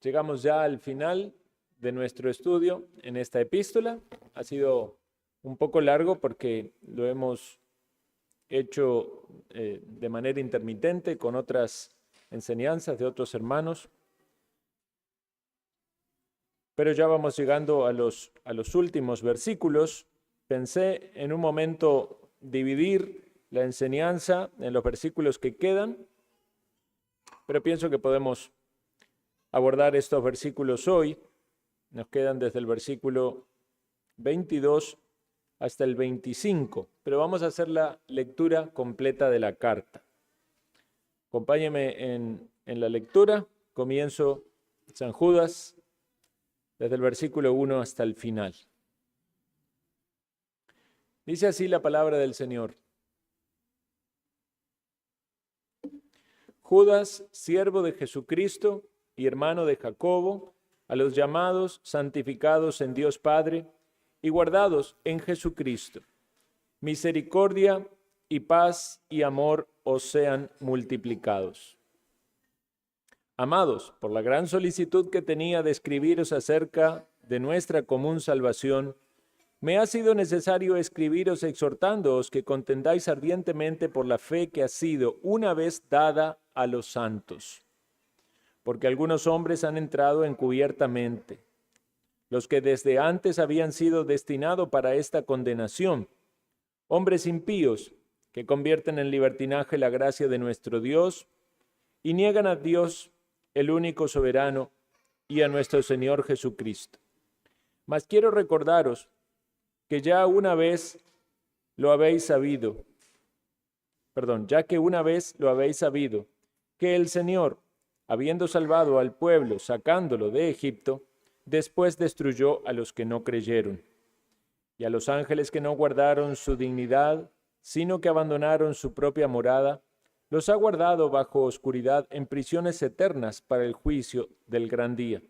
Llegamos ya al final de nuestro estudio en esta epístola. Ha sido un poco largo porque lo hemos hecho de manera intermitente con otras enseñanzas de otros hermanos. Pero ya vamos llegando a los últimos versículos. Pensé en un momento dividir la enseñanza en los versículos que quedan, pero pienso que podemos abordar estos versículos hoy. Nos quedan desde el versículo 22 hasta el 25, pero vamos a hacer la lectura completa de la carta. Acompáñeme en la lectura. Comienzo San Judas, desde el versículo 1 hasta el final. Dice así la palabra del Señor. Judas, siervo de Jesucristo y hermano de Jacobo, a los llamados, santificados en Dios Padre y guardados en Jesucristo. Misericordia y paz y amor os sean multiplicados. Amados, por la gran solicitud que tenía de escribiros acerca de nuestra común salvación, me ha sido necesario escribiros exhortándoos que contendáis ardientemente por la fe que ha sido una vez dada a los santos. Porque algunos hombres han entrado encubiertamente, los que desde antes habían sido destinados para esta condenación, hombres impíos que convierten en libertinaje la gracia de nuestro Dios y niegan a Dios, el único soberano, y a nuestro Señor Jesucristo. Mas quiero recordaros que ya que una vez lo habéis sabido, que el Señor, habiendo salvado al pueblo, sacándolo de Egipto, después destruyó a los que no creyeron, y a los ángeles que no guardaron su dignidad, sino que abandonaron su propia morada, los ha guardado bajo oscuridad en prisiones eternas para el juicio del gran día,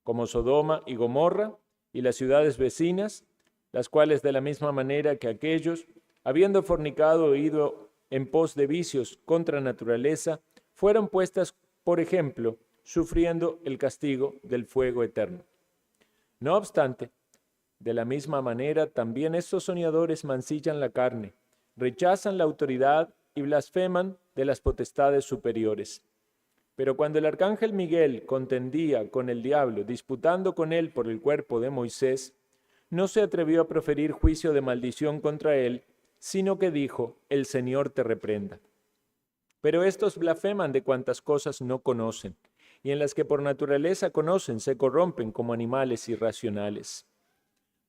como Sodoma y Gomorra y las ciudades vecinas, las cuales de la misma manera que aquellos, habiendo fornicado o ido en pos de vicios contra naturaleza, fueron puestas por ejemplo, sufriendo el castigo del fuego eterno. No obstante, de la misma manera también estos soñadores mancillan la carne, rechazan la autoridad y blasfeman de las potestades superiores. Pero cuando el arcángel Miguel contendía con el diablo, disputando con él por el cuerpo de Moisés, no se atrevió a proferir juicio de maldición contra él, sino que dijo: el Señor te reprenda. Pero estos blasfeman de cuantas cosas no conocen, y en las que por naturaleza conocen se corrompen como animales irracionales.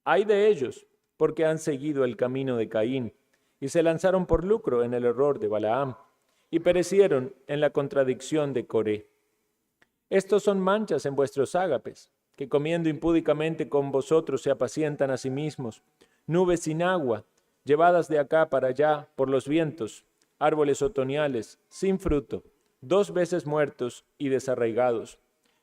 Ay de ellos, porque han seguido el camino de Caín, y se lanzaron por lucro en el error de Balaam, y perecieron en la contradicción de Coré. Estos son manchas en vuestros ágapes, que comiendo impúdicamente con vosotros se apacientan a sí mismos, nubes sin agua, llevadas de acá para allá por los vientos, árboles otoñales, sin fruto, 2 veces muertos y desarraigados,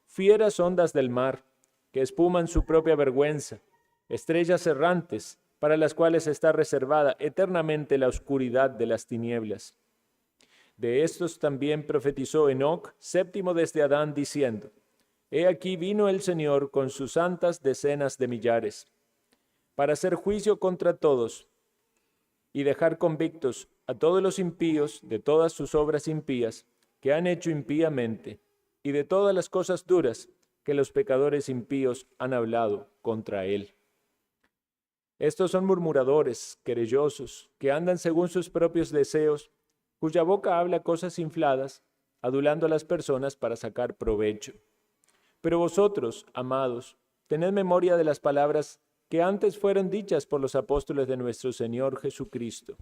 fieras ondas del mar, que espuman su propia vergüenza, estrellas errantes, para las cuales está reservada eternamente la oscuridad de las tinieblas. De estos también profetizó Enoc, séptimo desde Adán, diciendo: He aquí vino el Señor con sus santas decenas de millares, para hacer juicio contra todos, y dejar convictos a todos los impíos de todas sus obras impías que han hecho impíamente, y de todas las cosas duras que los pecadores impíos han hablado contra él. Estos son murmuradores, querellosos, que andan según sus propios deseos, cuya boca habla cosas infladas, adulando a las personas para sacar provecho. Pero vosotros, amados, tened memoria de las palabras que antes fueron dichas por los apóstoles de nuestro Señor Jesucristo,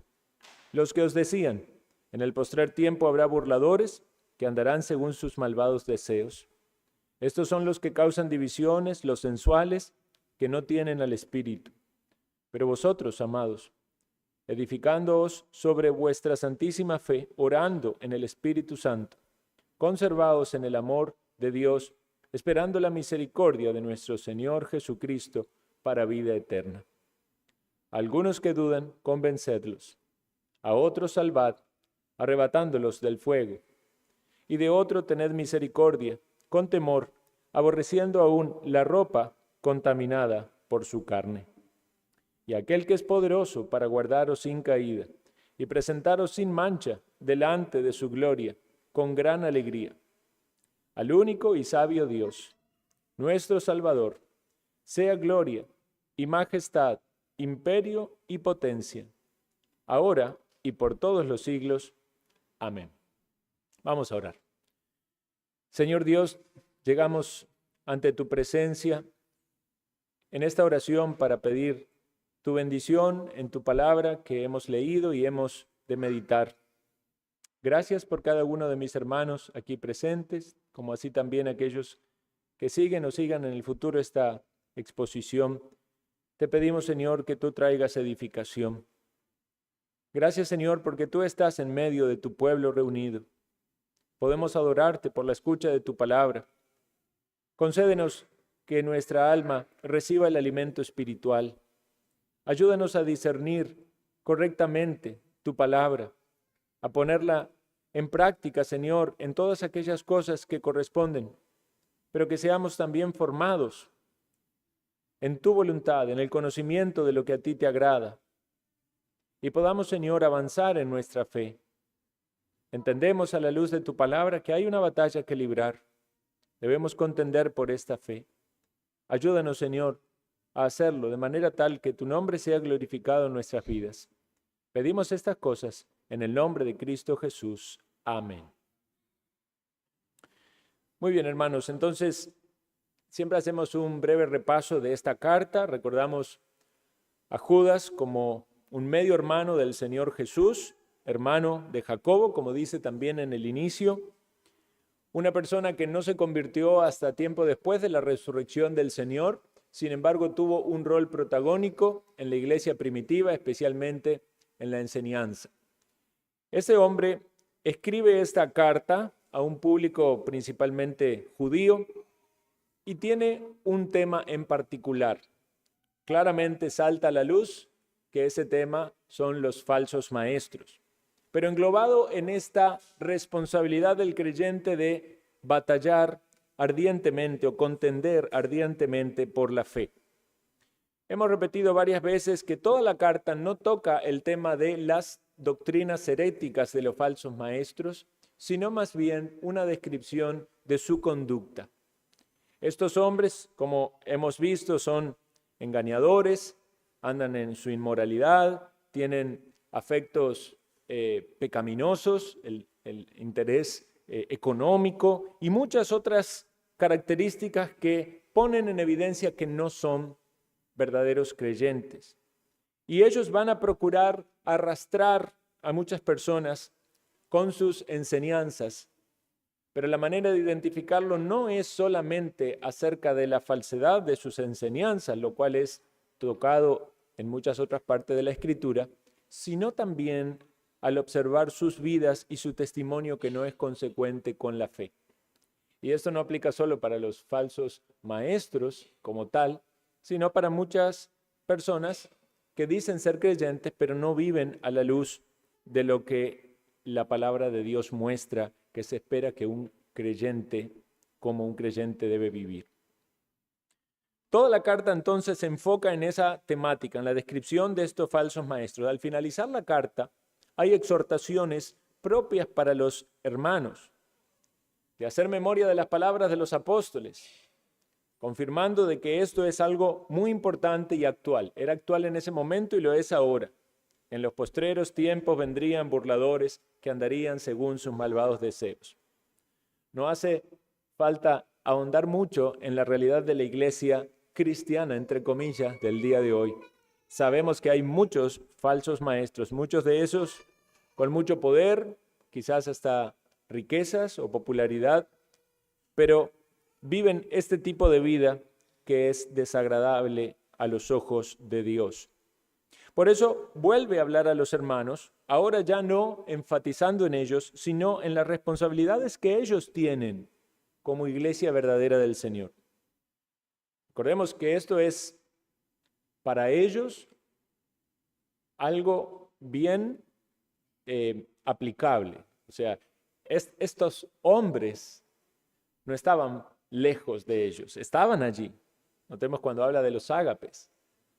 los que os decían: en el postrer tiempo habrá burladores que andarán según sus malvados deseos. Estos son los que causan divisiones, los sensuales, que no tienen al Espíritu. Pero vosotros, amados, edificándoos sobre vuestra santísima fe, orando en el Espíritu Santo, conservaos en el amor de Dios, esperando la misericordia de nuestro Señor Jesucristo para vida eterna. A algunos que dudan, convencedlos; a otros salvad, arrebatándolos del fuego; y de otro tened misericordia, con temor, aborreciendo aún la ropa contaminada por su carne. Y aquel que es poderoso para guardaros sin caída y presentaros sin mancha delante de su gloria, con gran alegría. Al único y sabio Dios, nuestro Salvador, sea gloria y majestad, imperio y potencia, ahora y por todos los siglos. Amén. Vamos a orar. Señor Dios, llegamos ante tu presencia en esta oración para pedir tu bendición en tu palabra que hemos leído y hemos de meditar. Gracias por cada uno de mis hermanos aquí presentes, como así también aquellos que siguen o sigan en el futuro esta exposición. Te pedimos, Señor, que tú traigas edificación. Gracias, Señor, porque tú estás en medio de tu pueblo reunido. Podemos adorarte por la escucha de tu palabra. Concédenos que nuestra alma reciba el alimento espiritual. Ayúdanos a discernir correctamente tu palabra, a ponerla en práctica, Señor, en todas aquellas cosas que corresponden, pero que seamos también formados en tu voluntad, en el conocimiento de lo que a ti te agrada, y podamos, Señor, avanzar en nuestra fe. Entendemos a la luz de tu palabra que hay una batalla que librar. Debemos contender por esta fe. Ayúdanos, Señor, a hacerlo de manera tal que tu nombre sea glorificado en nuestras vidas. Pedimos estas cosas en el nombre de Cristo Jesús. Amén. Muy bien, hermanos, entonces siempre hacemos un breve repaso de esta carta. Recordamos a Judas como un medio hermano del Señor Jesús, hermano de Jacobo, como dice también en el inicio. Una persona que no se convirtió hasta tiempo después de la resurrección del Señor, sin embargo tuvo un rol protagónico en la iglesia primitiva, especialmente en la enseñanza. Ese hombre escribe esta carta a un público principalmente judío y tiene un tema en particular. Claramente salta a la luz que ese tema son los falsos maestros, pero englobado en esta responsabilidad del creyente de batallar ardientemente o contender ardientemente por la fe. Hemos repetido varias veces que toda la carta no toca el tema de las doctrinas heréticas de los falsos maestros, sino más bien una descripción de su conducta. Estos hombres, como hemos visto, son engañadores, andan en su inmoralidad, tienen afectos pecaminosos, el interés económico y muchas otras características que ponen en evidencia que no son verdaderos creyentes. Y ellos van a procurar arrastrar a muchas personas con sus enseñanzas, pero la manera de identificarlo no es solamente acerca de la falsedad de sus enseñanzas, lo cual es tocado en muchas otras partes de la Escritura, sino también al observar sus vidas y su testimonio que no es consecuente con la fe. Y esto no aplica solo para los falsos maestros como tal, sino para muchas personas que dicen ser creyentes, pero no viven a la luz de lo que la palabra de Dios muestra que se espera que un creyente, como un creyente, debe vivir. Toda la carta entonces se enfoca en esa temática, en la descripción de estos falsos maestros. Al finalizar la carta, hay exhortaciones propias para los hermanos, de hacer memoria de las palabras de los apóstoles, confirmando de que esto es algo muy importante y actual. Era actual en ese momento y lo es ahora. En los postreros tiempos vendrían burladores que andarían según sus malvados deseos. No hace falta ahondar mucho en la realidad de la iglesia cristiana, entre comillas, del día de hoy. Sabemos que hay muchos falsos maestros, muchos de esos con mucho poder, quizás hasta riquezas o popularidad, pero viven este tipo de vida que es desagradable a los ojos de Dios. Por eso vuelve a hablar a los hermanos, ahora ya no enfatizando en ellos, sino en las responsabilidades que ellos tienen como iglesia verdadera del Señor. Recordemos que esto es para ellos algo bien aplicable. O sea, estos hombres no estaban lejos de ellos, estaban allí. Notemos cuando habla de los ágapes,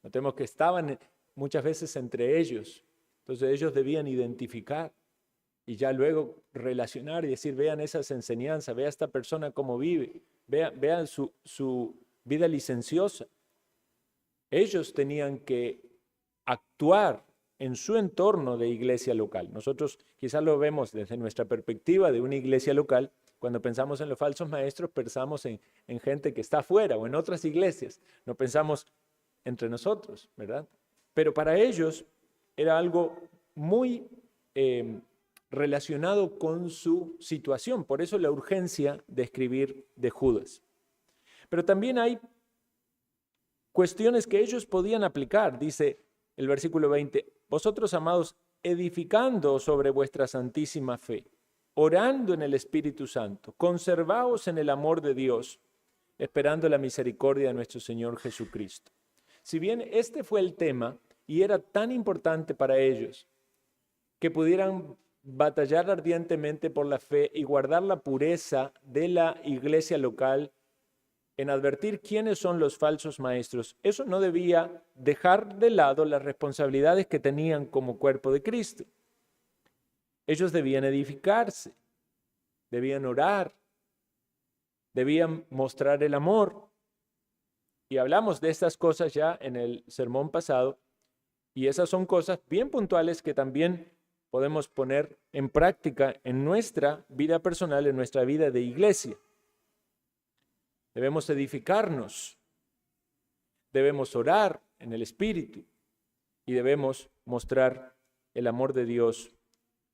notemos que estaban muchas veces entre ellos. Entonces ellos debían identificar y ya luego relacionar y decir, vean esas enseñanzas, vea esta persona cómo vive, vean su vida licenciosa. Ellos tenían que actuar en su entorno de iglesia local. Nosotros quizás lo vemos desde nuestra perspectiva de una iglesia local. Cuando pensamos en los falsos maestros, pensamos en gente que está afuera o en otras iglesias. No pensamos entre nosotros, ¿verdad? Pero para ellos era algo muy relacionado con su situación. Por eso la urgencia de escribir de Judas. Pero también hay cuestiones que ellos podían aplicar. Dice el versículo 20, vosotros, amados, edificando sobre vuestra santísima fe, orando en el Espíritu Santo, conservaos en el amor de Dios, esperando la misericordia de nuestro Señor Jesucristo. Si bien este fue el tema y era tan importante para ellos que pudieran batallar ardientemente por la fe y guardar la pureza de la iglesia local en advertir quiénes son los falsos maestros, eso no debía dejar de lado las responsabilidades que tenían como cuerpo de Cristo. Ellos debían edificarse, debían orar, debían mostrar el amor. Y hablamos de estas cosas ya en el sermón pasado, y esas son cosas bien puntuales que también podemos poner en práctica en nuestra vida personal, en nuestra vida de iglesia. Debemos edificarnos, debemos orar en el Espíritu y debemos mostrar el amor de Dios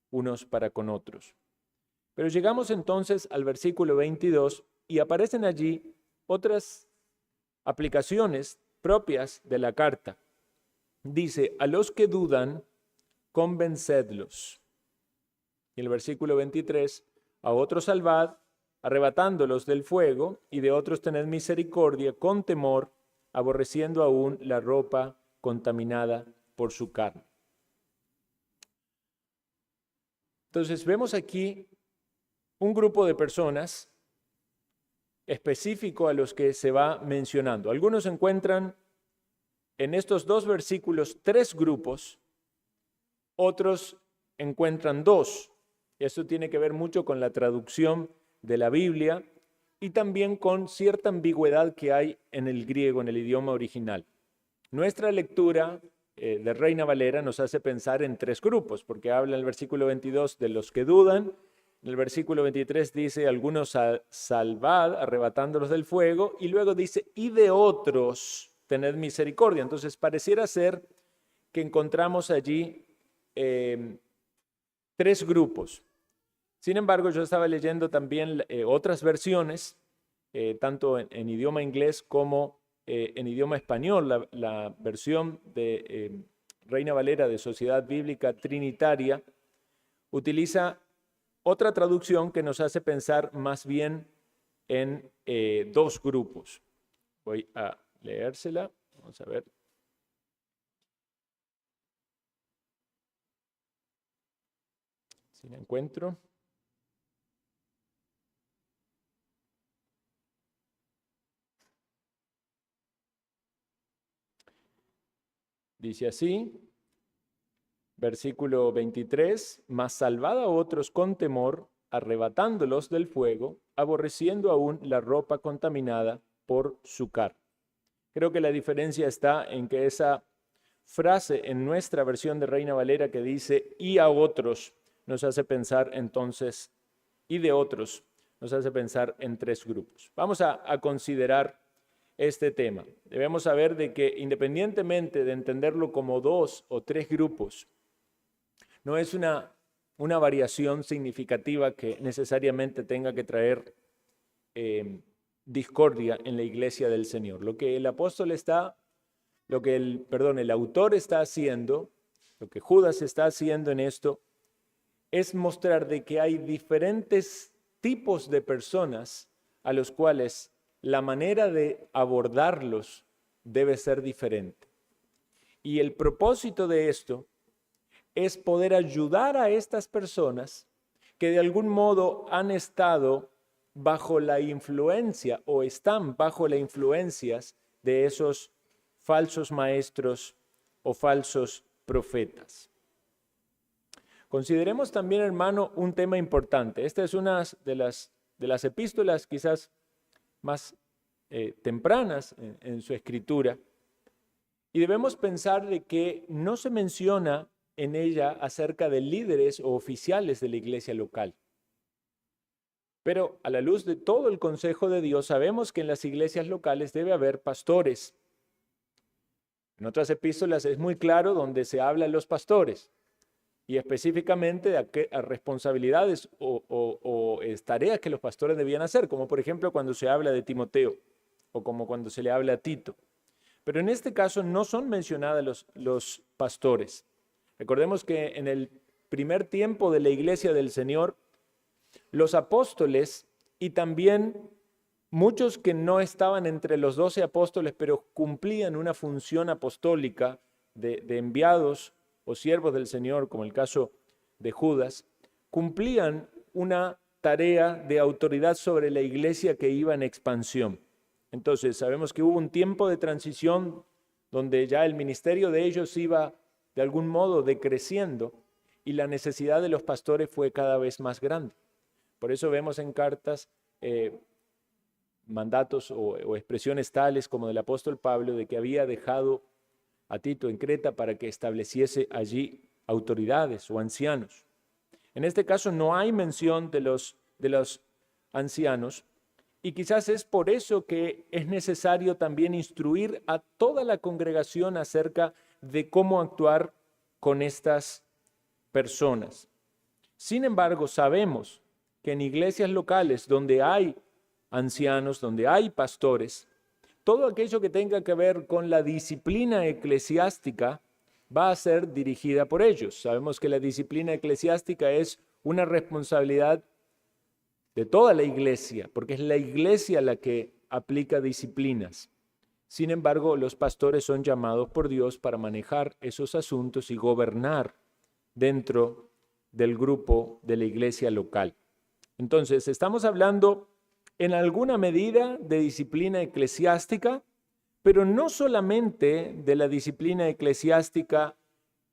unos para con otros. Pero llegamos entonces al versículo 22 y aparecen allí otras aplicaciones propias de la carta. Dice, a los que dudan, convencedlos. Y el versículo 23, a otros salvad, arrebatándolos del fuego, y de otros tened misericordia con temor, aborreciendo aún la ropa contaminada por su carne. Entonces vemos aquí un grupo de personas específico a los que se va mencionando. Algunos encuentran en estos dos versículos 3 grupos, otros encuentran 2. Esto tiene que ver mucho con la traducción de la Biblia y también con cierta ambigüedad que hay en el griego, en el idioma original. Nuestra lectura de Reina Valera nos hace pensar en 3 grupos, porque habla en el versículo 22 de los que dudan, en el versículo 23 dice, algunos salvad, arrebatándolos del fuego, y luego dice, y de otros tened misericordia. Entonces pareciera ser que encontramos allí 3 grupos. Sin embargo, yo estaba leyendo también otras versiones, tanto en idioma inglés como en idioma español. La versión de Reina Valera de Sociedad Bíblica Trinitaria utiliza otra traducción que nos hace pensar más bien en 2 grupos. Voy a leérsela, vamos a ver. Si la encuentro. Dice así, versículo 23, mas salvad a otros con temor, arrebatándolos del fuego, aborreciendo aún la ropa contaminada por su carne. Creo que la diferencia está en que esa frase en nuestra versión de Reina Valera que dice, y a otros, nos hace pensar entonces, y de otros, nos hace pensar en 3 grupos. Vamos a considerar este tema. Debemos saber de que independientemente de entenderlo como 2 o 3 grupos, no es una variación significativa que necesariamente tenga que traer discordia en la iglesia del Señor. Lo que el autor está haciendo, lo que Judas está haciendo en esto, es mostrar de que hay diferentes tipos de personas a los cuales la manera de abordarlos debe ser diferente. Y el propósito de esto es poder ayudar a estas personas que de algún modo han estado bajo la influencia o están bajo las influencias de esos falsos maestros o falsos profetas. Consideremos también, hermano, un tema importante. Esta es una de las epístolas quizás más tempranas en su escritura. Y debemos pensar de que no se menciona en ella acerca de líderes o oficiales de la iglesia local. Pero a la luz de todo el consejo de Dios, sabemos que en las iglesias locales debe haber pastores. En otras epístolas es muy claro donde se habla de los pastores y específicamente de a responsabilidades o tareas que los pastores debían hacer, como por ejemplo cuando se habla de Timoteo o como cuando se le habla a Tito. Pero en este caso no son mencionados los pastores. Recordemos que en el primer tiempo de la iglesia del Señor, los apóstoles y también muchos que no estaban entre los 12 apóstoles, pero cumplían una función apostólica de enviados o siervos del Señor, como el caso de Judas, cumplían una tarea de autoridad sobre la iglesia que iba en expansión. Entonces, sabemos que hubo un tiempo de transición donde ya el ministerio de ellos iba de algún modo decreciendo y la necesidad de los pastores fue cada vez más grande. Por eso vemos en cartas mandatos o expresiones tales como del apóstol Pablo de que había dejado a Tito en Creta para que estableciese allí autoridades o ancianos. En este caso no hay mención de los ancianos y quizás es por eso que es necesario también instruir a toda la congregación acerca de cómo actuar con estas personas. Sin embargo, sabemos que en iglesias locales donde hay ancianos, donde hay pastores, todo aquello que tenga que ver con la disciplina eclesiástica va a ser dirigida por ellos. Sabemos que la disciplina eclesiástica es una responsabilidad de toda la iglesia, porque es la iglesia la que aplica disciplinas. Sin embargo, los pastores son llamados por Dios para manejar esos asuntos y gobernar dentro del grupo de la iglesia local. Entonces, estamos hablando en alguna medida de disciplina eclesiástica, pero no solamente de la disciplina eclesiástica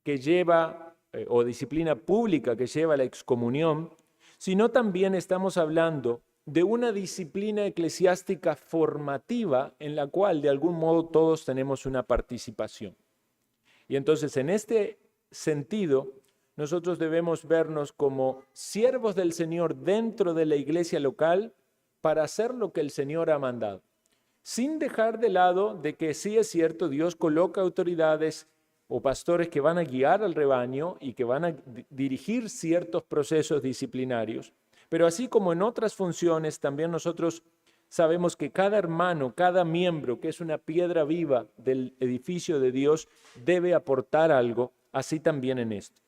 que lleva, o disciplina pública que lleva a la excomunión, sino también estamos hablando de una disciplina eclesiástica formativa en la cual de algún modo todos tenemos una participación. Y entonces en este sentido, nosotros debemos vernos como siervos del Señor dentro de la iglesia local para hacer lo que el Señor ha mandado, sin dejar de lado de que sí es cierto, Dios coloca autoridades o pastores que van a guiar al rebaño y que van a dirigir ciertos procesos disciplinarios, pero así como en otras funciones, también nosotros sabemos que cada hermano, cada miembro que es una piedra viva del edificio de Dios debe aportar algo, así también en esto.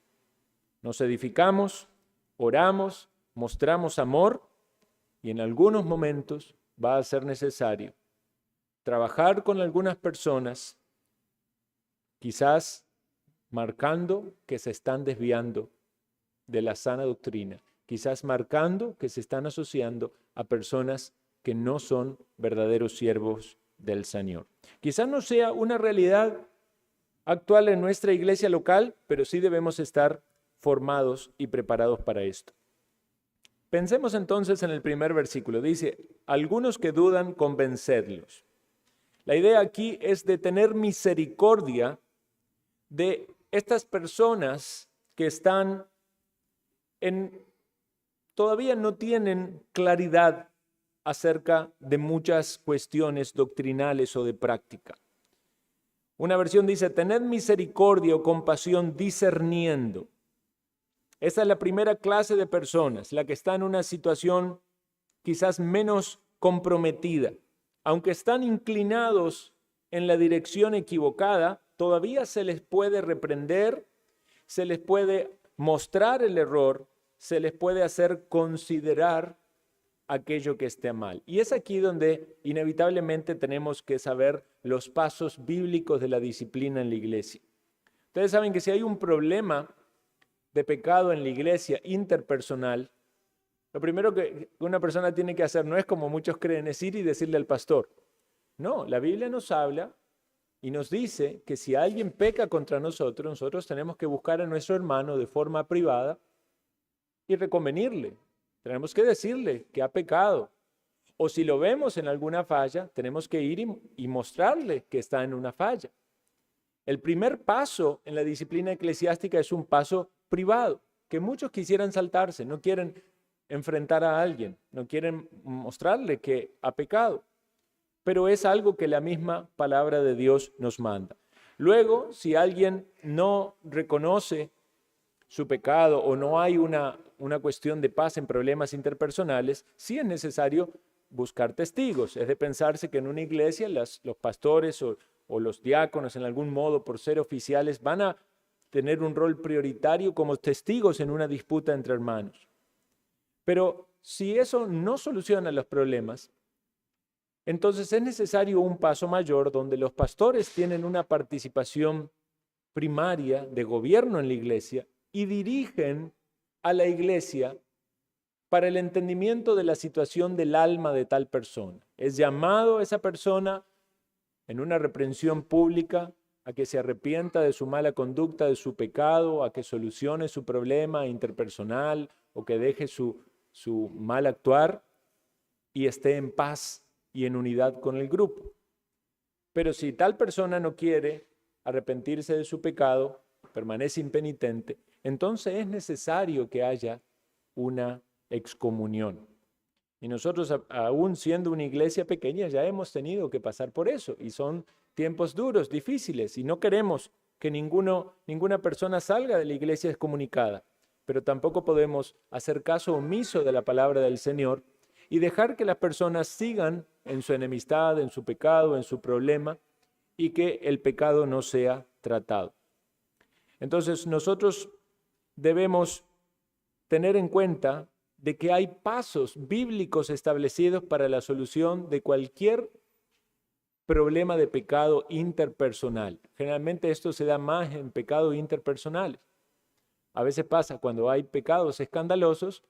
Nos edificamos, oramos, mostramos amor y en algunos momentos va a ser necesario trabajar con algunas personas, quizás marcando que se están desviando de la sana doctrina, quizás marcando que se están asociando a personas que no son verdaderos siervos del Señor. Quizás no sea una realidad actual en nuestra iglesia local, pero sí debemos estar formados y preparados para esto. Pensemos entonces en el primer versículo. Dice, algunos que dudan, convencerlos. La idea aquí es de tener misericordia de estas personas que todavía no tienen claridad acerca de muchas cuestiones doctrinales o de práctica. Una versión dice, tened misericordia o compasión discerniendo. Esa es la primera clase de personas, la que está en una situación quizás menos comprometida. Aunque están inclinados en la dirección equivocada, todavía se les puede reprender, se les puede mostrar el error, se les puede hacer considerar aquello que esté mal. Y es aquí donde inevitablemente tenemos que saber los pasos bíblicos de la disciplina en la iglesia. Ustedes saben que si hay un problema de pecado en la iglesia interpersonal, Lo primero que una persona tiene que hacer no es como muchos creen, es ir y decirle al pastor. No, la Biblia nos habla y nos dice que si alguien peca contra nosotros, nosotros tenemos que buscar a nuestro hermano de forma privada y reconvenirle. Tenemos que decirle que ha pecado. O si lo vemos en alguna falla, tenemos que ir y mostrarle que está en una falla. El primer paso en la disciplina eclesiástica es un paso privado, que muchos quisieran saltarse, no quieren enfrentar a alguien, no quieren mostrarle que ha pecado. Pero es algo que la misma palabra de Dios nos manda. Luego, si alguien no reconoce su pecado o no hay una cuestión de paz en problemas interpersonales, sí es necesario buscar testigos. Es de pensarse que en una iglesia los pastores o los diáconos en algún modo, por ser oficiales, van a tener un rol prioritario como testigos en una disputa entre hermanos. Pero si eso no soluciona los problemas, entonces es necesario un paso mayor donde los pastores tienen una participación primaria de gobierno en la iglesia y dirigen a la iglesia para el entendimiento de la situación del alma de tal persona. Es llamado a esa persona en una reprensión pública a que se arrepienta de su mala conducta, de su pecado, a que solucione su problema interpersonal o que deje su mal actuar y esté en paz y en unidad con el grupo. Pero si tal persona no quiere arrepentirse de su pecado, permanece impenitente, entonces es necesario que haya una excomunión. Y nosotros, aún siendo una iglesia pequeña, ya hemos tenido que pasar por eso. Y son tiempos duros, difíciles, y no queremos que ninguna persona salga de la iglesia excomunicada. Pero tampoco podemos hacer caso omiso de la palabra del Señor y dejar que las personas sigan en su enemistad, en su pecado, en su problema, y que el pecado no sea tratado. Entonces nosotros debemos tener en cuenta de que hay pasos bíblicos establecidos para la solución de cualquier problema de pecado interpersonal. Generalmente esto se da más en pecados interpersonales. A veces pasa cuando hay pecados escandalosos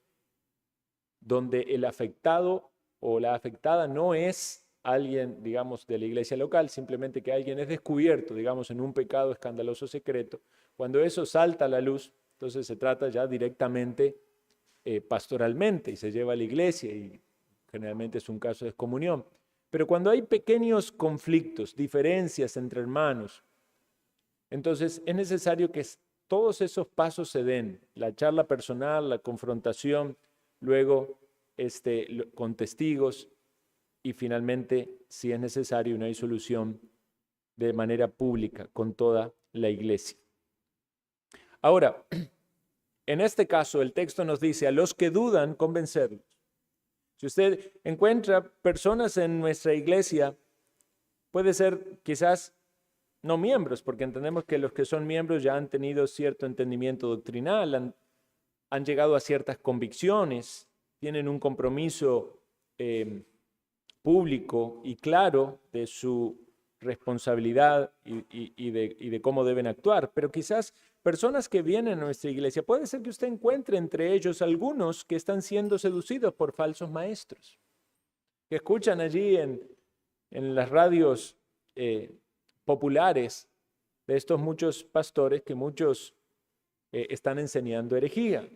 donde el afectado o la afectada no es alguien, digamos, de la iglesia local, simplemente que alguien es descubierto, digamos, en un pecado escandaloso secreto. Cuando eso salta a la luz, entonces se trata ya directamente pastoralmente y se lleva a la iglesia y generalmente es un caso de excomunión. Pero cuando hay pequeños conflictos, diferencias entre hermanos, entonces es necesario que todos esos pasos se den, la charla personal, la confrontación, luego con testigos y finalmente, si es necesario, una solución de manera pública con toda la iglesia. Ahora, en este caso, el texto nos dice, a los que dudan, convencerlos. Si usted encuentra personas en nuestra iglesia, puede ser quizás no miembros, porque entendemos que los que son miembros ya han tenido cierto entendimiento doctrinal, han llegado a ciertas convicciones, tienen un compromiso público y claro de su responsabilidad y de cómo deben actuar. Pero quizás personas que vienen a nuestra iglesia, puede ser que usted encuentre entre ellos algunos que están siendo seducidos por falsos maestros, que escuchan allí en las radios populares de estos muchos pastores que muchos están enseñando herejía,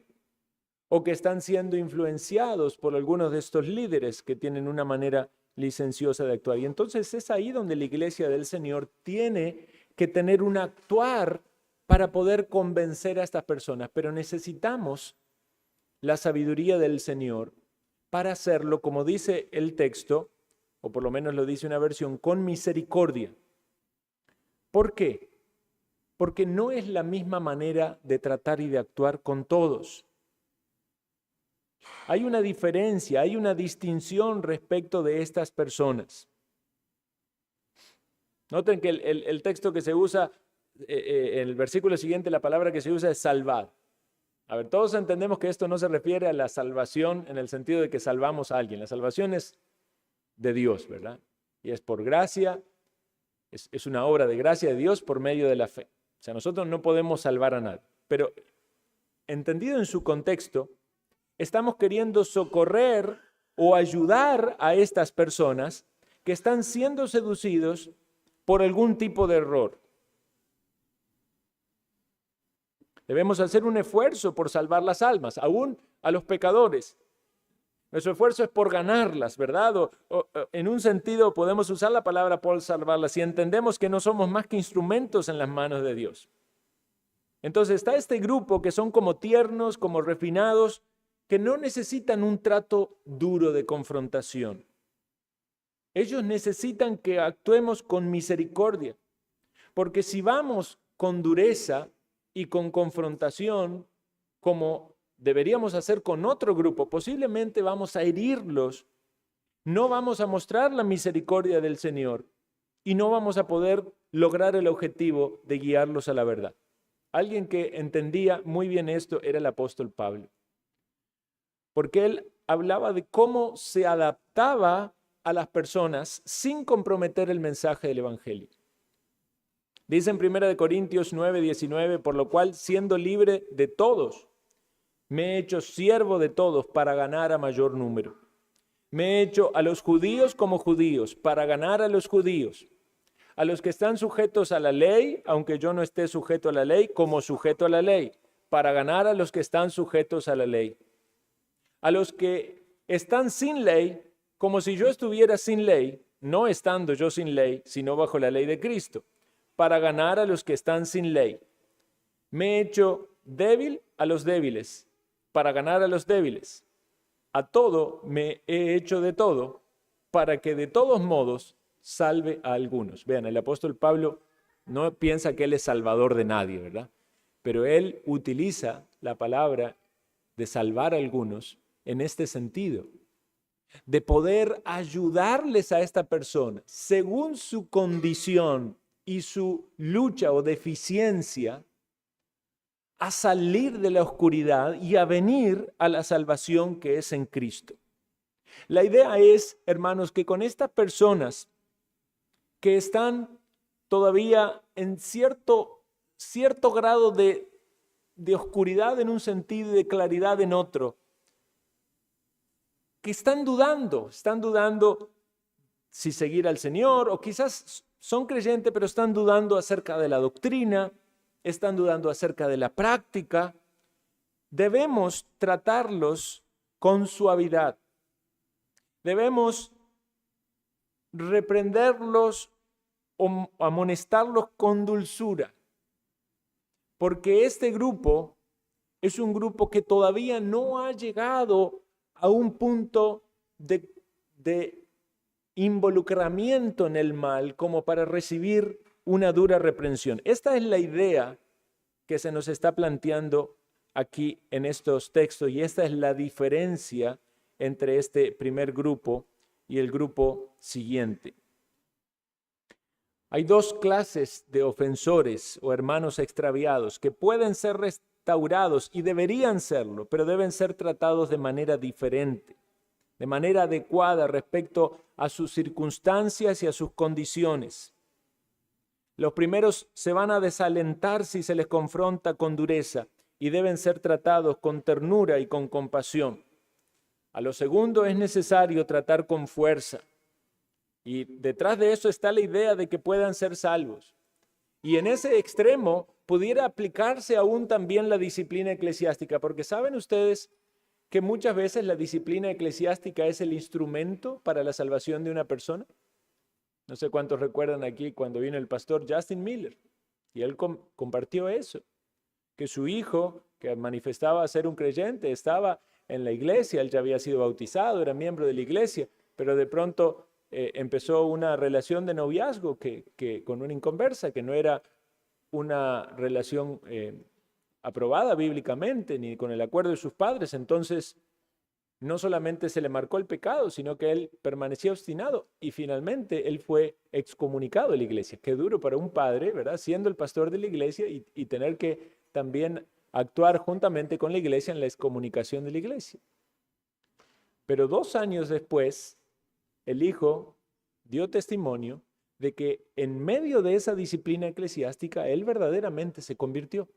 o que están siendo influenciados por algunos de estos líderes que tienen una manera licenciosa de actuar. Y entonces es ahí donde la iglesia del Señor tiene que tener un actuar para poder convencer a estas personas. Pero necesitamos la sabiduría del Señor para hacerlo, como dice el texto, o por lo menos lo dice una versión, con misericordia. ¿Por qué? Porque no es la misma manera de tratar y de actuar con todos. Hay una diferencia, hay una distinción respecto de estas personas. Noten que el texto que se usa, en el versículo siguiente, la palabra que se usa es salvar. A ver, todos entendemos que esto no se refiere a la salvación en el sentido de que salvamos a alguien. La salvación es de Dios, ¿verdad? Y es por gracia, es una obra de gracia de Dios por medio de la fe. O sea, nosotros no podemos salvar a nadie. Pero entendido en su contexto, estamos queriendo socorrer o ayudar a estas personas que están siendo seducidos por algún tipo de error. Debemos hacer un esfuerzo por salvar las almas, aún a los pecadores. Nuestro esfuerzo es por ganarlas, ¿verdad? En un sentido podemos usar la palabra por salvarlas si entendemos que no somos más que instrumentos en las manos de Dios. Entonces está este grupo que son como tiernos, como refinados, que no necesitan un trato duro de confrontación. Ellos necesitan que actuemos con misericordia, porque si vamos con dureza y con confrontación, como deberíamos hacer con otro grupo, posiblemente vamos a herirlos, no vamos a mostrar la misericordia del Señor y no vamos a poder lograr el objetivo de guiarlos a la verdad. Alguien que entendía muy bien esto era el apóstol Pablo, porque él hablaba de cómo se adaptaba a las personas sin comprometer el mensaje del evangelio. Dice en 1 Corintios 9:19, por lo cual, siendo libre de todos, me he hecho siervo de todos para ganar a mayor número. Me he hecho a los judíos como judíos para ganar a los judíos. A los que están sujetos a la ley, aunque yo no esté sujeto a la ley, como sujeto a la ley, para ganar a los que están sujetos a la ley. A los que están sin ley, como si yo estuviera sin ley, no estando yo sin ley, sino bajo la ley de Cristo, para ganar a los que están sin ley. Me he hecho débil a los débiles, para ganar a los débiles. A todo me he hecho de todo, para que de todos modos salve a algunos. Vean, el apóstol Pablo no piensa que él es salvador de nadie, ¿verdad? Pero él utiliza la palabra de salvar a algunos en este sentido, de poder ayudarles a esta persona según su condición y su lucha o deficiencia a salir de la oscuridad y a venir a la salvación que es en Cristo. La idea es, hermanos, que con estas personas que están todavía en cierto grado de oscuridad en un sentido y de claridad en otro, que están dudando si seguir al Señor, o quizás son creyentes pero están dudando acerca de la doctrina, están dudando acerca de la práctica. Debemos tratarlos con suavidad. Debemos reprenderlos o amonestarlos con dulzura, porque este grupo es un grupo que todavía no ha llegado a un punto de involucramiento en el mal como para recibir una dura reprensión. Esta es la idea que se nos está planteando aquí en estos textos, y esta es la diferencia entre este primer grupo y el grupo siguiente. Hay dos clases de ofensores o hermanos extraviados que pueden ser restaurados y deberían serlo, pero deben ser tratados de manera diferente, de manera adecuada respecto a sus circunstancias y a sus condiciones. Los primeros se van a desalentar si se les confronta con dureza y deben ser tratados con ternura y con compasión. A los segundos es necesario tratar con fuerza. Y detrás de eso está la idea de que puedan ser salvos. Y en ese extremo pudiera aplicarse aún también la disciplina eclesiástica, porque ¿saben ustedes que muchas veces la disciplina eclesiástica es el instrumento para la salvación de una persona? No sé cuántos recuerdan aquí cuando vino el pastor Justin Miller, y él compartió eso, que su hijo, que manifestaba ser un creyente, estaba en la iglesia, él ya había sido bautizado, era miembro de la iglesia, pero de pronto empezó una relación de noviazgo que con una inconversa, que no era una relación aprobada bíblicamente, ni con el acuerdo de sus padres. Entonces, no solamente se le marcó el pecado, sino que él permanecía obstinado y finalmente él fue excomunicado de la iglesia. Qué duro para un padre, ¿verdad? Siendo el pastor de la iglesia y tener que también actuar juntamente con la iglesia en la excomunicación de la iglesia. Pero 2 años después, el hijo dio testimonio de que en medio de esa disciplina eclesiástica él verdaderamente se convirtió.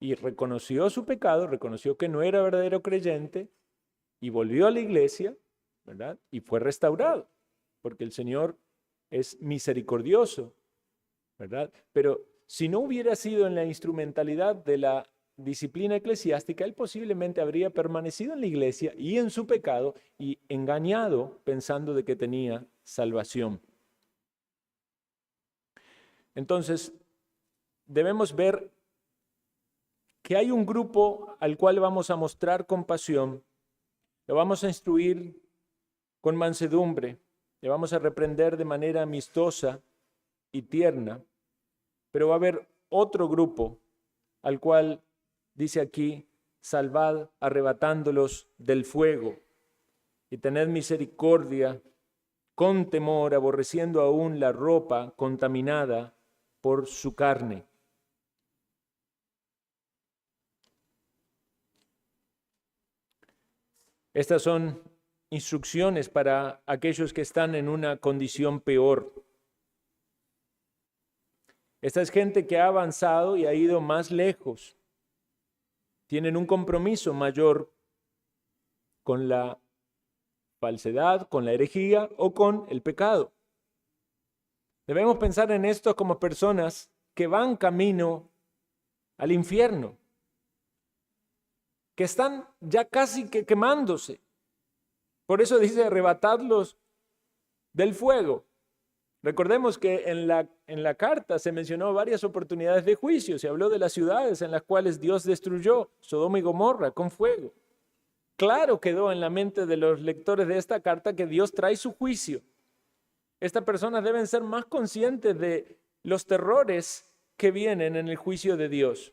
y reconoció su pecado, reconoció que no era verdadero creyente y volvió a la iglesia, ¿verdad? Y fue restaurado, porque el Señor es misericordioso, ¿verdad? Pero si no hubiera sido en la instrumentalidad de la disciplina eclesiástica, él posiblemente habría permanecido en la iglesia y en su pecado y engañado pensando de que tenía salvación. Entonces, debemos ver que hay un grupo al cual vamos a mostrar compasión, lo vamos a instruir con mansedumbre, le vamos a reprender de manera amistosa y tierna, pero va a haber otro grupo al cual dice aquí, salvad arrebatándolos del fuego y tened misericordia con temor, aborreciendo aún la ropa contaminada por su carne. Estas son instrucciones para aquellos que están en una condición peor. Esta es gente que ha avanzado y ha ido más lejos. Tienen un compromiso mayor con la falsedad, con la herejía o con el pecado. Debemos pensar en esto como personas que van camino al infierno, que están ya casi que quemándose. Por eso dice arrebatadlos del fuego. Recordemos que en la carta se mencionó varias oportunidades de juicio. Se habló de las ciudades en las cuales Dios destruyó, Sodoma y Gomorra, con fuego. Claro quedó en la mente de los lectores de esta carta que Dios trae su juicio. Estas personas deben ser más conscientes de los terrores que vienen en el juicio de Dios.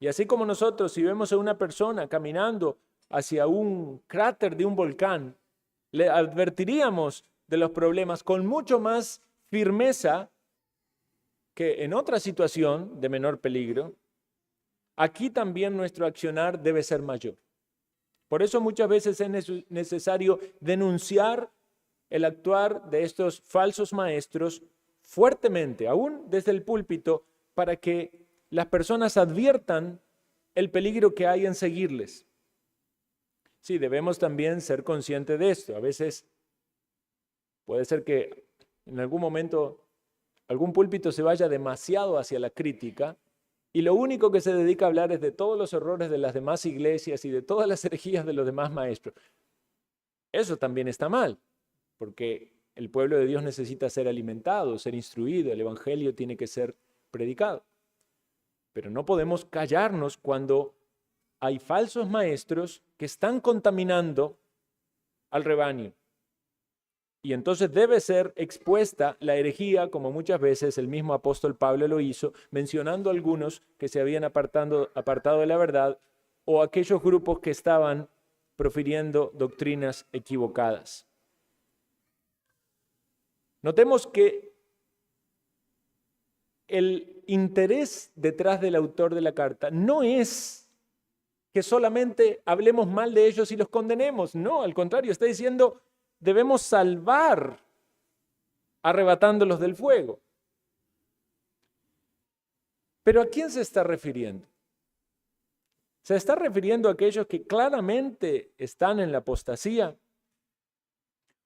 Y así como nosotros, si vemos a una persona caminando hacia un cráter de un volcán, le advertiríamos de los problemas con mucho más firmeza que en otra situación de menor peligro. Aquí también nuestro accionar debe ser mayor. Por eso muchas veces es necesario denunciar el actuar de estos falsos maestros fuertemente, aún desde el púlpito, para que las personas adviertan el peligro que hay en seguirles. Sí, debemos también ser conscientes de esto. A veces puede ser que en algún momento algún púlpito se vaya demasiado hacia la crítica y lo único que se dedica a hablar es de todos los errores de las demás iglesias y de todas las herejías de los demás maestros. Eso también está mal, porque el pueblo de Dios necesita ser alimentado, ser instruido, el evangelio tiene que ser predicado. Pero no podemos callarnos cuando hay falsos maestros que están contaminando al rebaño. Y entonces debe ser expuesta la herejía, como muchas veces el mismo apóstol Pablo lo hizo, mencionando algunos que se habían apartado de la verdad o aquellos grupos que estaban profiriendo doctrinas equivocadas. Notemos que el interés detrás del autor de la carta no es que solamente hablemos mal de ellos y los condenemos. No, al contrario, está diciendo debemos salvar arrebatándolos del fuego. ¿Pero a quién se está refiriendo? ¿Se está refiriendo a aquellos que claramente están en la apostasía?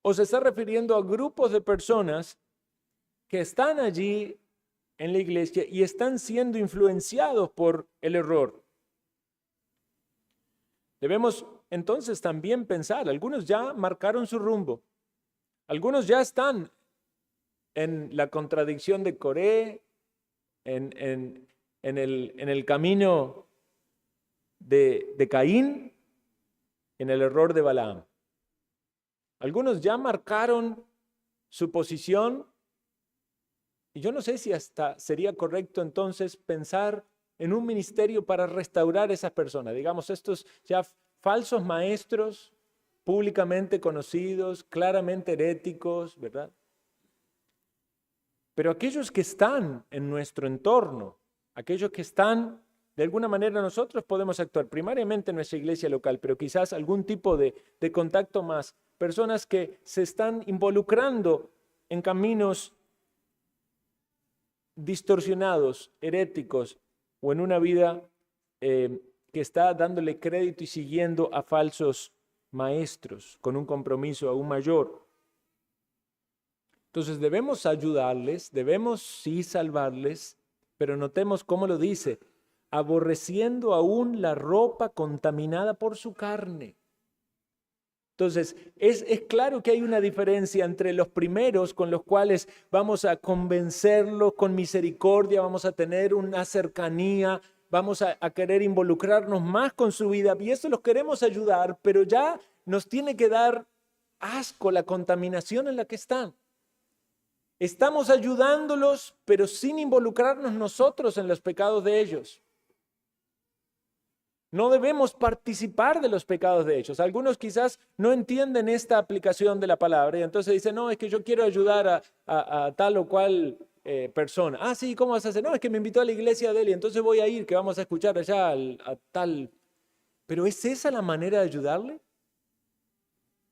¿O se está refiriendo a grupos de personas que están allí en la iglesia y están siendo influenciados por el error? Debemos entonces también pensar, algunos ya marcaron su rumbo, algunos ya están en la contradicción de Coré, en el camino de Caín, en el error de Balaam. Algunos ya marcaron su posición y yo no sé si hasta sería correcto entonces pensar en un ministerio para restaurar a esas personas. Digamos, estos ya falsos maestros públicamente conocidos, claramente heréticos, ¿verdad? Pero aquellos que están en nuestro entorno, aquellos que están, de alguna manera nosotros podemos actuar primariamente en nuestra iglesia local, pero quizás algún tipo de contacto más, personas que se están involucrando en caminos distorsionados, heréticos, o en una vida que está dándole crédito y siguiendo a falsos maestros con un compromiso aún mayor. Entonces debemos ayudarles, debemos sí salvarles, pero notemos cómo lo dice, aborreciendo aún la ropa contaminada por su carne. Entonces, es claro que hay una diferencia entre los primeros con los cuales vamos a convencerlos con misericordia, vamos a tener una cercanía, vamos a querer involucrarnos más con su vida y eso los queremos ayudar, pero ya nos tiene que dar asco la contaminación en la que están. Estamos ayudándolos, pero sin involucrarnos nosotros en los pecados de ellos. No debemos participar de los pecados de ellos. Algunos quizás no entienden esta aplicación de la palabra y entonces dicen, no, es que yo quiero ayudar a tal o cual persona. Ah, sí, ¿cómo vas a hacer? No, es que me invitó a la iglesia de él y entonces voy a ir, que vamos a escuchar allá a tal. ¿Pero es esa la manera de ayudarle?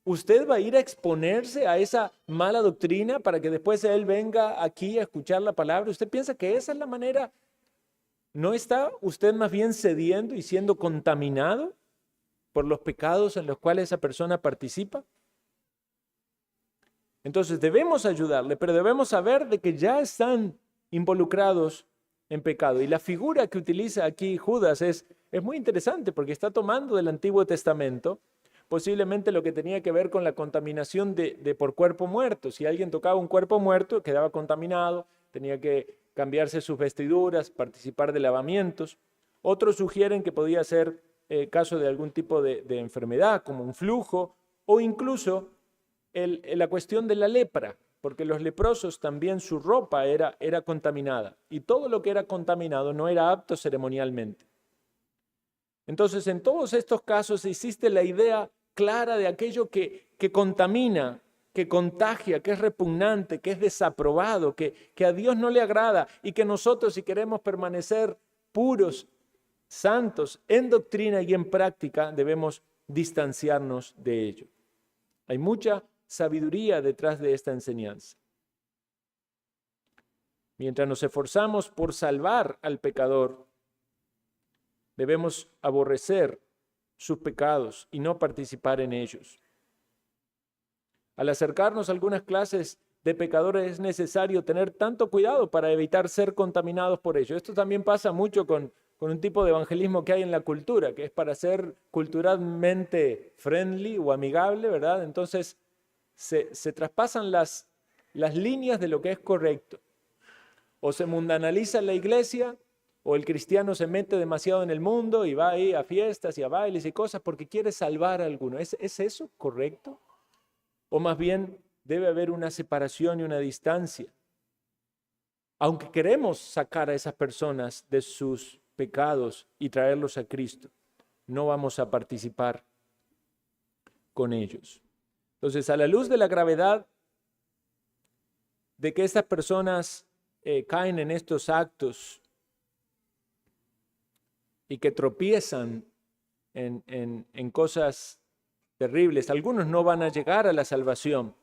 ¿Usted va a ir a exponerse a esa mala doctrina para que después él venga aquí a escuchar la palabra? ¿Usted piensa que esa es la manera? ¿No está usted más bien cediendo y siendo contaminado por los pecados en los cuales esa persona participa? Entonces debemos ayudarle, pero debemos saber de que ya están involucrados en pecado. Y la figura que utiliza aquí Judas es muy interesante porque está tomando del Antiguo Testamento posiblemente lo que tenía que ver con la contaminación de por cuerpo muerto. Si alguien tocaba un cuerpo muerto, quedaba contaminado, tenía que cambiarse sus vestiduras, participar de lavamientos. Otros sugieren que podía ser caso de algún tipo de enfermedad, como un flujo, o incluso la cuestión de la lepra, porque los leprosos también su ropa era contaminada, y todo lo que era contaminado no era apto ceremonialmente. Entonces, en todos estos casos existe la idea clara de aquello que contamina, que contagia, que es repugnante, que es desaprobado, que a Dios no le agrada y que nosotros, si queremos permanecer puros, santos en doctrina y en práctica, debemos distanciarnos de ello. Hay mucha sabiduría detrás de esta enseñanza. Mientras nos esforzamos por salvar al pecador, debemos aborrecer sus pecados y no participar en ellos. Al acercarnos a algunas clases de pecadores es necesario tener tanto cuidado para evitar ser contaminados por ellos. Esto también pasa mucho con un tipo de evangelismo que hay en la cultura, que es para ser culturalmente friendly o amigable, ¿verdad? Entonces se traspasan las líneas de lo que es correcto. O se mundanaliza la iglesia, o el cristiano se mete demasiado en el mundo y va ahí a fiestas y a bailes y cosas porque quiere salvar a alguno. ¿Es eso correcto? O más bien debe haber una separación y una distancia. Aunque queremos sacar a esas personas de sus pecados y traerlos a Cristo, no vamos a participar con ellos. Entonces, a la luz de la gravedad de que estas personas caen en estos actos y que tropiezan en cosas terribles, algunos no van a llegar a la salvación,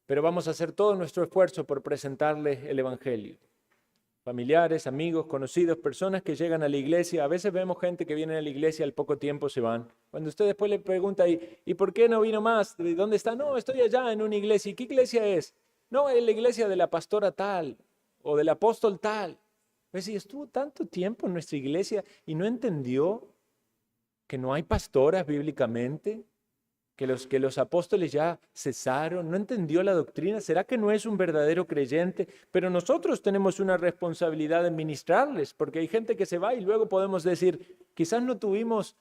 pero vamos a hacer todo nuestro esfuerzo por presentarles el Evangelio. Familiares, amigos, conocidos, personas que llegan a la iglesia. A veces vemos gente que viene a la iglesia, al poco tiempo se van. Cuando usted después le pregunta, ¿y por qué no vino más? ¿De dónde está? No, estoy allá en una iglesia. ¿Y qué iglesia es? No, es la iglesia de la pastora tal o del apóstol tal. Pues si estuvo tanto tiempo en nuestra iglesia y no entendió que no hay pastoras bíblicamente, que los apóstoles ya cesaron, no entendió la doctrina. ¿Será que no es un verdadero creyente? Pero nosotros tenemos una responsabilidad de ministrarles, porque hay gente que se va y luego podemos decir, quizás no tuvimos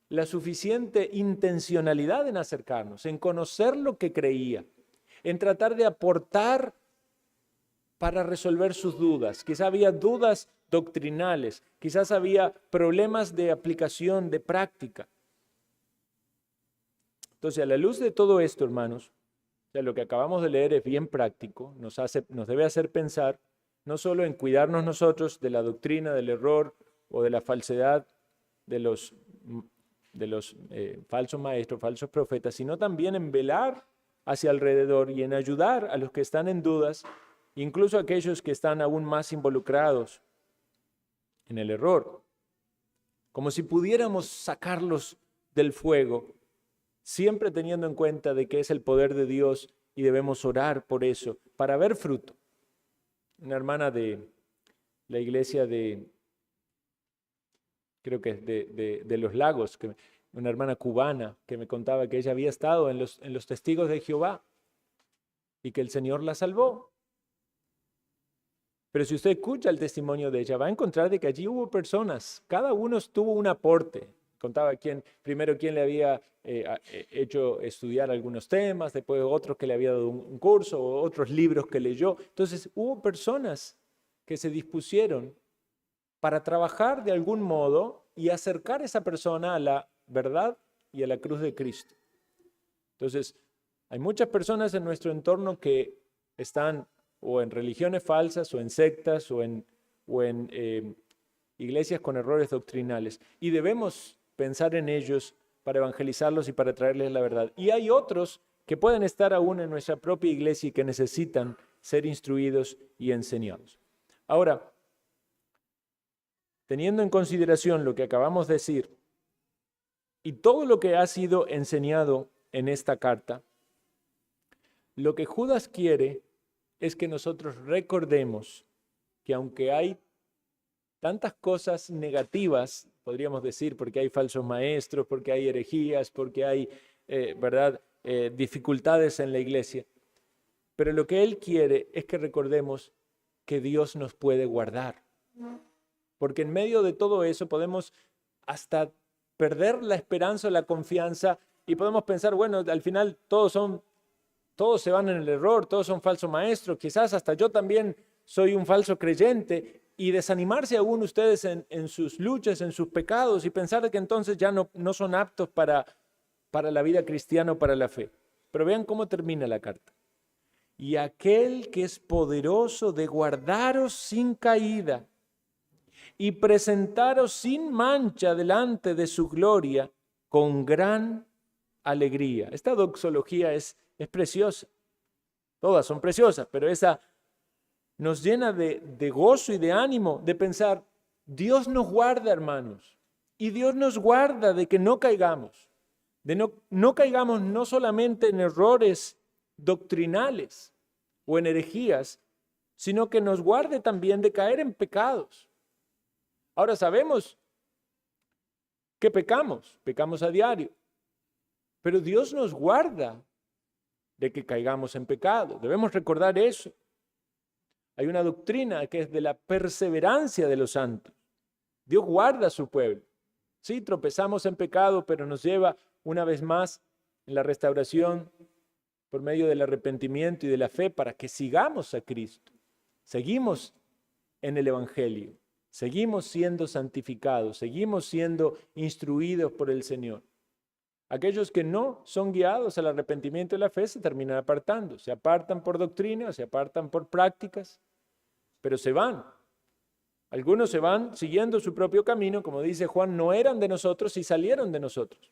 la suficiente intencionalidad en acercarnos, en conocer lo que creía, en tratar de aportar para resolver sus dudas. Quizás había dudas doctrinales, quizás había problemas de aplicación, de práctica. Entonces, a la luz de todo esto, hermanos, lo que acabamos de leer es bien práctico, nos debe hacer pensar no solo en cuidarnos nosotros de la doctrina, del error o de la falsedad de los falsos maestros, falsos profetas, sino también en velar hacia alrededor y en ayudar a los que están en dudas incluso aquellos que están aún más involucrados en el error, como si pudiéramos sacarlos del fuego, siempre teniendo en cuenta de que es el poder de Dios y debemos orar por eso, para ver fruto. Una hermana de la iglesia creo que es de Los Lagos, una hermana cubana que me contaba que ella había estado en los testigos de Jehová y que el Señor la salvó. Pero si usted escucha el testimonio de ella, va a encontrar de que allí hubo personas, cada uno tuvo un aporte. Contaba primero quién le había hecho estudiar algunos temas, después otros que le había dado un curso, otros libros que leyó. Entonces hubo personas que se dispusieron para trabajar de algún modo y acercar a esa persona a la verdad y a la cruz de Cristo. Entonces, hay muchas personas en nuestro entorno que están o en religiones falsas, o en sectas, o en iglesias con errores doctrinales. Y debemos pensar en ellos para evangelizarlos y para traerles la verdad. Y hay otros que pueden estar aún en nuestra propia iglesia y que necesitan ser instruidos y enseñados. Ahora, teniendo en consideración lo que acabamos de decir y todo lo que ha sido enseñado en esta carta, lo que Judas quiere es que nosotros recordemos que aunque hay tantas cosas negativas, podríamos decir, porque hay falsos maestros, porque hay herejías, porque hay, dificultades en la iglesia, pero lo que él quiere es que recordemos que Dios nos puede guardar. Porque en medio de todo eso podemos hasta perder la esperanza o la confianza y podemos pensar, bueno, al final todos se van en el error, todos son falsos maestros, quizás hasta yo también soy un falso creyente, y desanimarse aún ustedes en sus luchas, en sus pecados, y pensar que entonces ya no son aptos para la vida cristiana o para la fe. Pero vean cómo termina la carta. Y aquel que es poderoso de guardaros sin caída y presentaros sin mancha delante de su gloria con gran alegría. Esta doxología es preciosa. Todas son preciosas, pero esa nos llena de gozo y de ánimo de pensar, Dios nos guarda, hermanos, y Dios nos guarda de que no caigamos, de no caigamos no solamente en errores doctrinales o en herejías, sino que nos guarde también de caer en pecados. Ahora sabemos que pecamos a diario, pero Dios nos guarda de que caigamos en pecado. Debemos recordar eso. Hay una doctrina que es de la perseverancia de los santos. Dios guarda a su pueblo. Sí, tropezamos en pecado, pero nos lleva una vez más en la restauración por medio del arrepentimiento y de la fe para que sigamos a Cristo. Seguimos en el Evangelio. Seguimos siendo santificados. Seguimos siendo instruidos por el Señor. Aquellos que no son guiados al arrepentimiento y la fe se terminan apartando. Se apartan por doctrina, se apartan por prácticas, pero se van. Algunos se van siguiendo su propio camino, como dice Juan, no eran de nosotros y salieron de nosotros.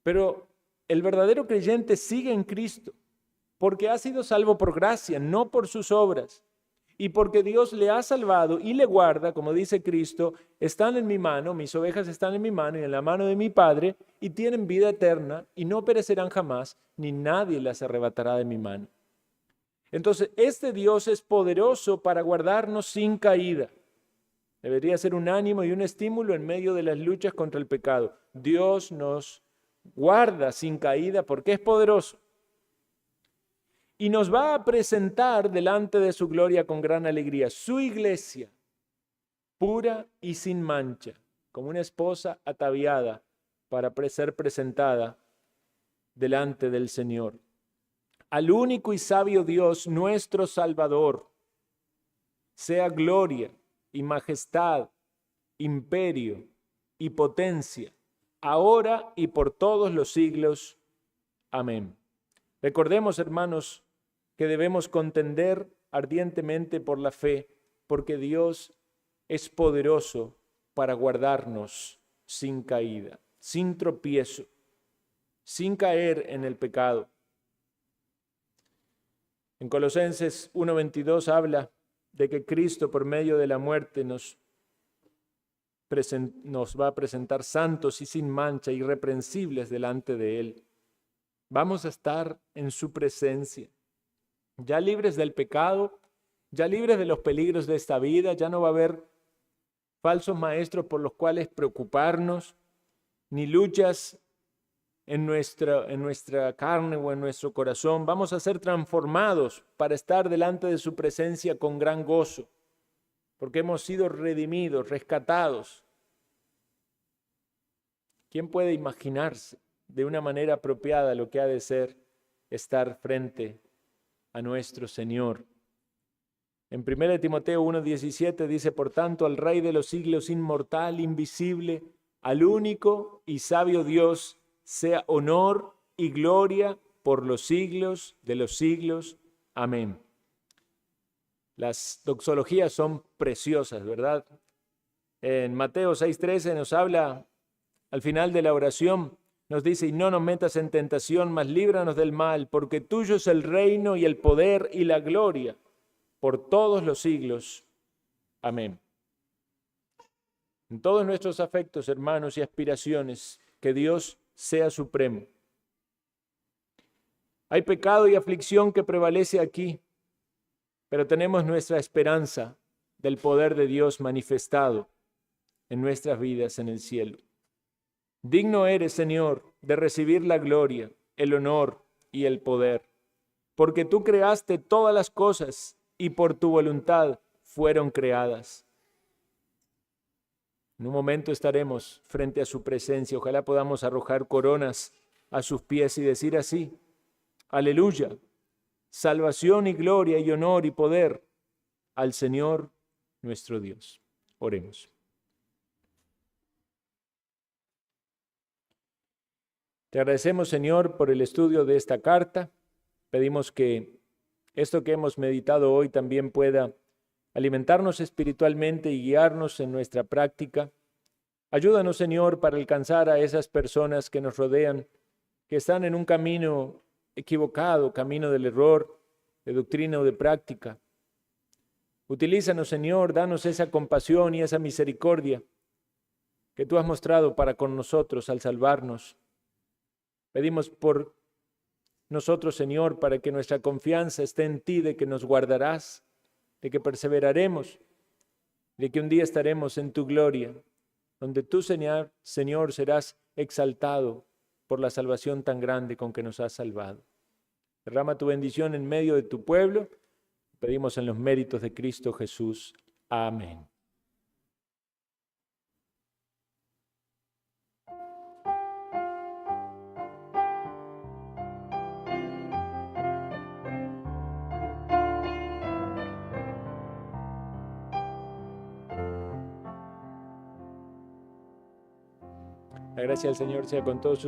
Pero el verdadero creyente sigue en Cristo, porque ha sido salvo por gracia, no por sus obras. Y porque Dios le ha salvado y le guarda, como dice Cristo, están en mi mano, mis ovejas están en mi mano y en la mano de mi Padre, y tienen vida eterna y no perecerán jamás, ni nadie las arrebatará de mi mano. Entonces, este Dios es poderoso para guardarnos sin caída. Debería ser un ánimo y un estímulo en medio de las luchas contra el pecado. Dios nos guarda sin caída porque es poderoso. Y nos va a presentar delante de su gloria con gran alegría su iglesia, pura y sin mancha, como una esposa ataviada para ser presentada delante del Señor. Al único y sabio Dios, nuestro Salvador, sea gloria y majestad, imperio y potencia, ahora y por todos los siglos. Amén. Recordemos, hermanos, que debemos contender ardientemente por la fe, porque Dios es poderoso para guardarnos sin caída, sin tropiezo, sin caer en el pecado. En Colosenses 1:22 habla de que Cristo por medio de la muerte nos va a presentar santos y sin mancha, irreprensibles delante de Él. Vamos a estar en su presencia, ya libres del pecado, ya libres de los peligros de esta vida. Ya no va a haber falsos maestros por los cuales preocuparnos, ni luchas en nuestra carne o en nuestro corazón. Vamos a ser transformados para estar delante de su presencia con gran gozo, porque hemos sido redimidos, rescatados. ¿Quién puede imaginarse de una manera apropiada lo que ha de ser estar frente a nuestro Señor? En 1 Timoteo 1:17 dice: por tanto, al Rey de los siglos, inmortal, invisible, al único y sabio Dios, sea honor y gloria por los siglos de los siglos. Amén. Las doxologías son preciosas, ¿verdad? En Mateo 6:13 nos habla, al final de la oración, nos dice: y no nos metas en tentación, mas líbranos del mal, porque tuyo es el reino y el poder y la gloria por todos los siglos. Amén. En todos nuestros afectos, hermanos, y aspiraciones, que Dios sea supremo. Hay pecado y aflicción que prevalece aquí, pero tenemos nuestra esperanza del poder de Dios manifestado en nuestras vidas en el cielo. Digno eres, Señor, de recibir la gloria, el honor y el poder, porque tú creaste todas las cosas y por tu voluntad fueron creadas. En un momento estaremos frente a su presencia. Ojalá podamos arrojar coronas a sus pies y decir así: aleluya, salvación y gloria y honor y poder al Señor nuestro Dios. Oremos. Te agradecemos, Señor, por el estudio de esta carta. Pedimos que esto que hemos meditado hoy también pueda alimentarnos espiritualmente y guiarnos en nuestra práctica. Ayúdanos, Señor, para alcanzar a esas personas que nos rodean, que están en un camino equivocado, camino del error, de doctrina o de práctica. Utilízanos, Señor, danos esa compasión y esa misericordia que tú has mostrado para con nosotros al salvarnos. Pedimos por nosotros, Señor, para que nuestra confianza esté en ti, de que nos guardarás, de que perseveraremos, de que un día estaremos en tu gloria, donde tú, Señor, serás exaltado por la salvación tan grande con que nos has salvado. Derrama tu bendición en medio de tu pueblo. Pedimos en los méritos de Cristo Jesús. Amén. La gracia del Señor sea con todos ustedes.